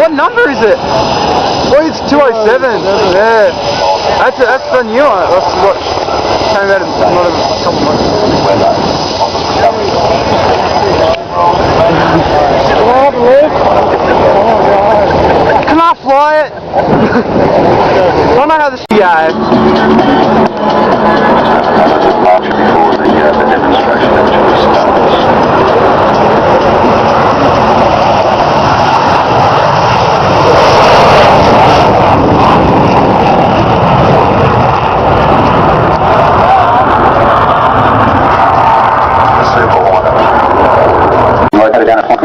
What number is it? Oh, it's 207. Yeah. That's the new one. That's what came out not a couple months ago. Can I fly it? I don't know how this guy. Before the demonstration actually starts.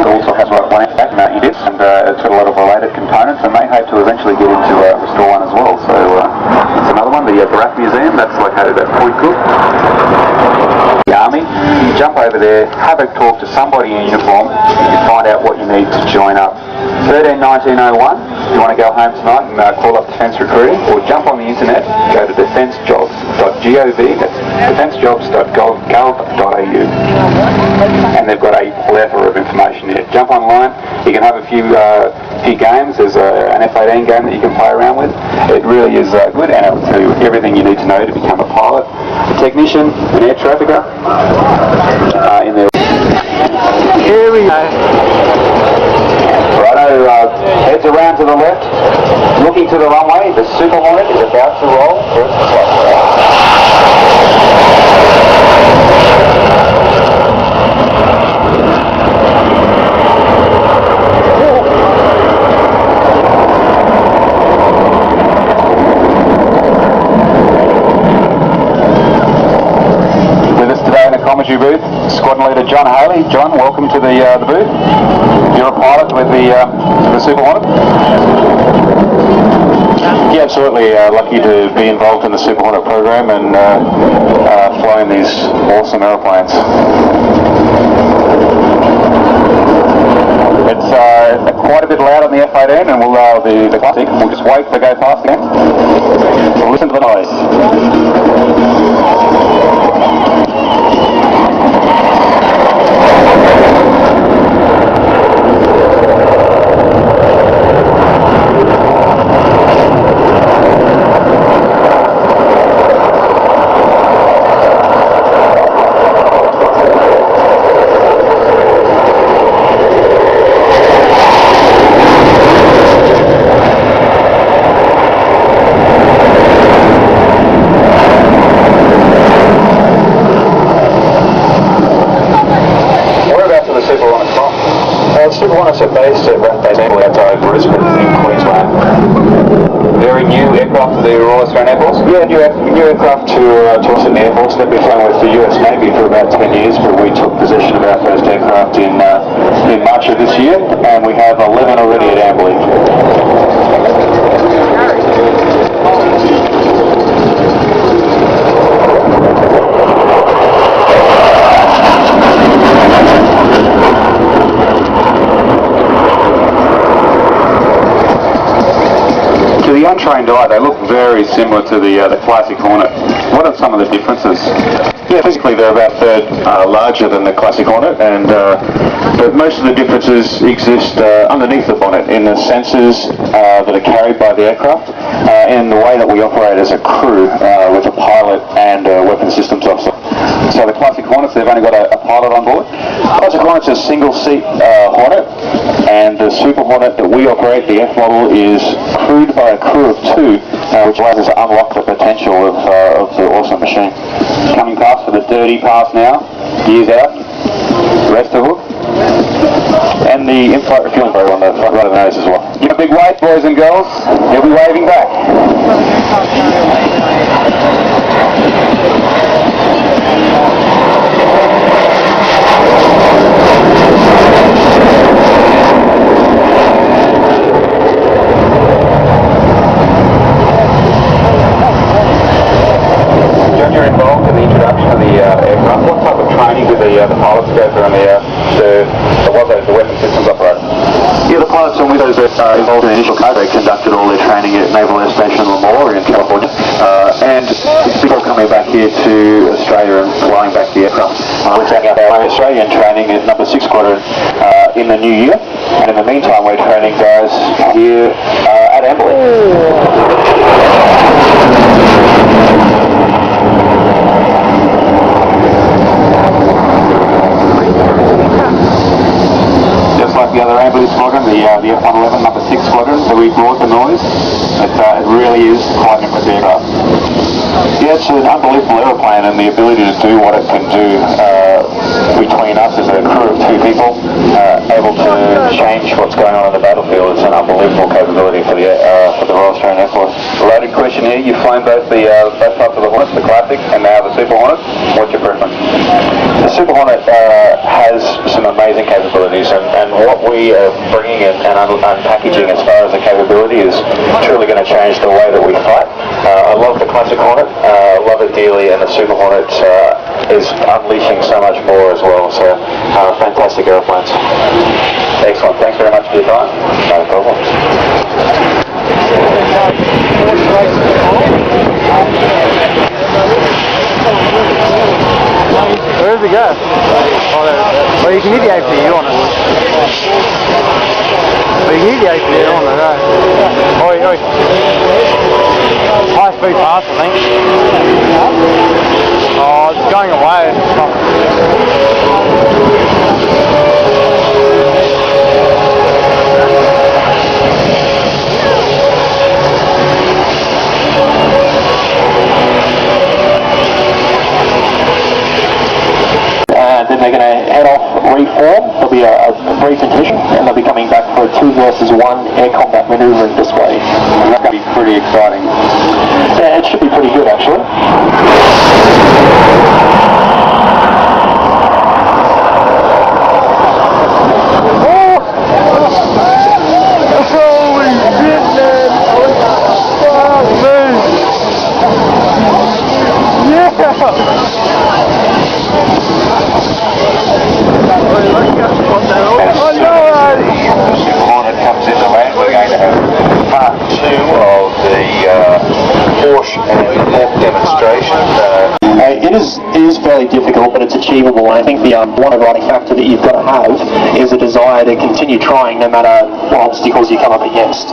Also has one back units and it's got a lot of related components and they hope to eventually get into restore one as well. So it's another one, the Raaf Museum, that's located at Point Cook. The Army, you jump over there, have a talk to somebody in uniform, you find out what you need to join up. 13-1901, you want to go home tonight and call up Defence Recruiting, or jump on the internet, go to defencejobs.gov, that's defencejobs.gov.au, and they've got a plethora of information here. Jump online, you can have a few games, there's an F-18 game that you can play around with. It really is good and it'll tell you everything you need to know to become a pilot, a technician, an air trafficker, in there. Here we go. Righto, heads around to the left, looking to the runway, the Super Hornet is about to roll for its flight. With us today in the commentary booth, Squadron Leader John Haley. John, welcome to the booth. You're a pilot with the Super Hornet? Yeah, absolutely. Lucky to be involved in the Super Hornet program and flying these awesome aeroplanes. It's quite a bit loud on the F-18 and the classic. We'll just wait to go past again. We'll listen to the noise. Super Hornets are based at Raaf outside Brisbane in Queensland. Very new aircraft to the Royal Australian Air Force? Yeah, new aircraft to Sydney Air Force. They've been flying with the US Navy for about 10 years, but we took possession of our first aircraft in March of this year, and we have 11 already at Amberley. The untrained eye, they look very similar to the classic Hornet. What are some of the differences? Yeah, physically they're about a third larger than the classic Hornet, and but most of the differences exist underneath the bonnet in the sensors that are carried by the aircraft, and the way that we operate as a crew with a pilot and a weapons systems officer. So the classic Hornets, they've only got a pilot on board. Classic Hornet's a single-seat Hornet, and the Super Hornet that we operate, the F model, is crewed by a crew of 2, which allows us to unlock the potential of the awesome machine. Coming past for the dirty pass now, gears out, rest the hook, and the in-flight refueling barrel on the front right of the nose as well. Give a big wave, boys and girls. He'll be waving back. You're involved in the introduction of the aircraft. What type of training do the pilots go through and the weapon systems operator? Yeah, the pilots and widows are involved in the initial code. They conducted all their training at Naval Air Station Lemoore in California, and before coming back here to Australia and flying back the aircraft. We're taking our Australian training at number 6 Squadron in the new year, and in the meantime we're training guys guys here at Amberley. Just like the other Amberley squadron, the F-111 number 6 squadron, so we brought the noise. It really is quite an impressive aircraft. Yeah, it's an unbelievable aeroplane, and the ability to do what it can do between us as a crew of 2 people, able to change what's going on in the battlefield. It's an unbelievable capability for the Royal Australian Air Force. Loaded question here, you've flown both types of the Hornets, the Classic and now the Super Hornet. What's your preference? The Super Hornet has some amazing capabilities, and what we are bringing in and unpackaging as far as the capability is truly going to change the way that we fight. I love the Classic Hornet, love it dearly, and the Super Hornet is unleashing so much more as well. So fantastic aeroplanes. Excellent. Thanks very much for your time. No problem. Where does it go? Oh, there it is. Well, you can hear the APU on it. Well, you can hear the APU on it, eh? Oi, oi. High speed pass, I think. Oh, it's going away. Then they're going to head off, reform. There'll be a brief intermission, and they'll be coming back for a 2 versus 1 air combat manoeuvre and display. That's going to be pretty exciting. Yeah, it should be pretty good actually. It is fairly difficult, but it's achievable. And I think the one overriding factor that you've got to have is a desire to continue trying no matter what obstacles you come up against.